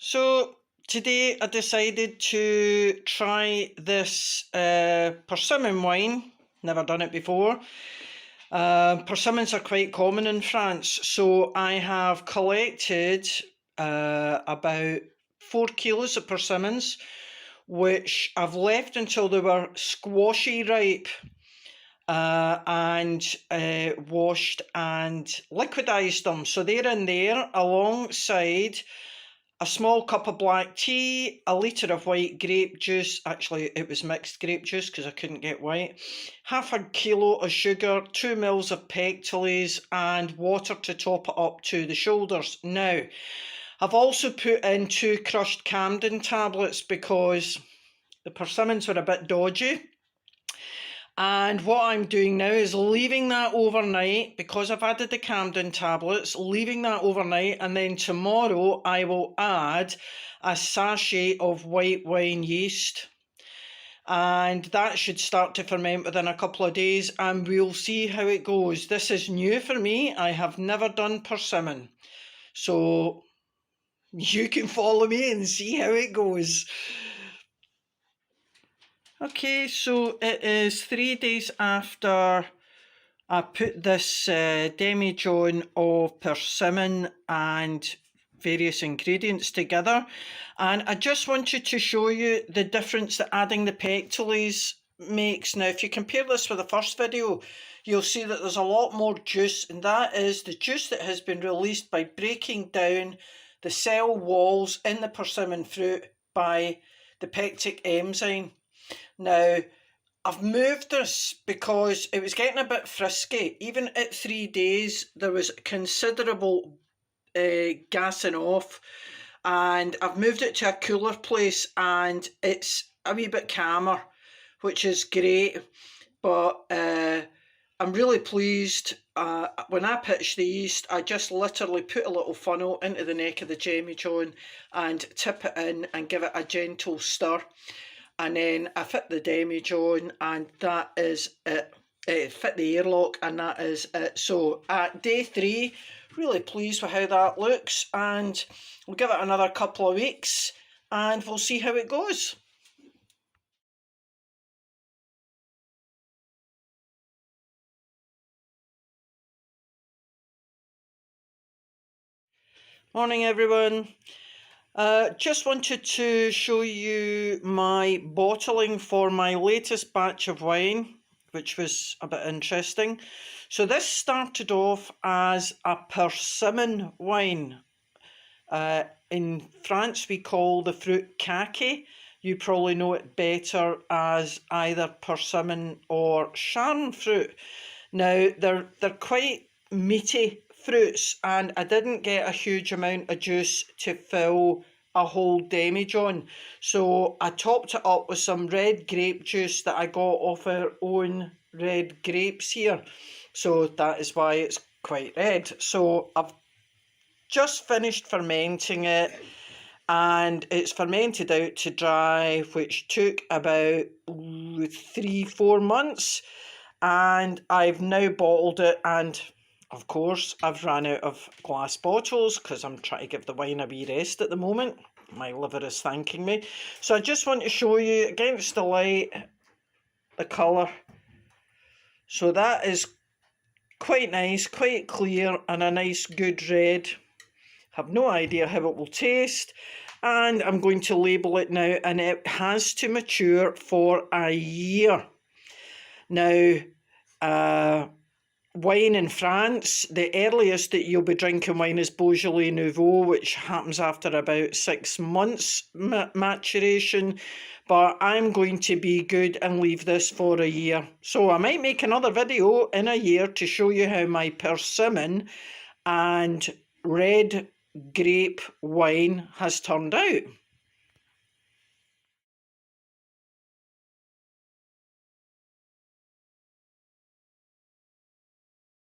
So today I decided to try this persimmon wine. Never done it before. Persimmons are quite common in France, so I have collected about 4 kilos of persimmons, which I've left until they were squashy ripe, and washed and liquidized them. So they're in there alongside a small cup of black tea, a litre of white grape juice. Actually, it was mixed grape juice because I couldn't get white. Half a kilo of sugar, 2 mils of pectines, and water to top it up to the shoulders. Now, I've also put in 2 crushed Camden tablets because the persimmons were a bit dodgy. And what I'm doing now is leaving that overnight, because I've added the Camden tablets, leaving that overnight, and then tomorrow I will add a sachet of white wine yeast. And that should start to ferment within a couple of days, and we'll see how it goes. This is new for me. I have never done persimmon. So you can follow me and see how it goes. Okay, so it is 3 days after I put this demijohn of persimmon and various ingredients together, and I just wanted to show you the difference that adding the pectines makes. Now, if you compare this with the first video, you'll see that there's a lot more juice, and that is the juice that has been released by breaking down the cell walls in the persimmon fruit by the pectic enzyme. Now, I've moved this because it was getting a bit frisky. Even at 3 days, there was considerable gassing off, and I've moved it to a cooler place and it's a wee bit calmer, which is great. But I'm really pleased. When I pitched the yeast, I just literally put a little funnel into the neck of the demijohn and tip it in and give it a gentle stir. And then I fit the demijohn, and that is it. Fit the airlock, and that is it. So at day 3, really pleased with how that looks, and we'll give it another couple of weeks and we'll see how it goes. Morning everyone. Just wanted to show you my bottling for my latest batch of wine, which was a bit interesting. So this started off as a persimmon wine. In France we call the fruit kaki. You probably know it better as either persimmon or Sharon fruit. Now they're quite meaty fruits, and I didn't get a huge amount of juice to fill a whole demijohn, so I topped it up with some red grape juice that I got off our own red grapes here, so that is why it's quite red. So I've just finished fermenting it, and it's fermented out to dry, which took about 3-4 months, and I've now bottled it. And of course, I've ran out of glass bottles because I'm trying to give the wine a wee rest at the moment. My liver is thanking me. So I just want to show you against the light the colour. So that is quite nice, quite clear, and a nice good red. Have no idea how it will taste, and I'm going to label it now, and it has to mature for a year. Now, wine in France, the earliest that you'll be drinking wine is Beaujolais Nouveau, which happens after about 6 months maturation. But I'm going to be good and leave this for a year. So I might make another video in a year to show you how my persimmon and red grape wine has turned out.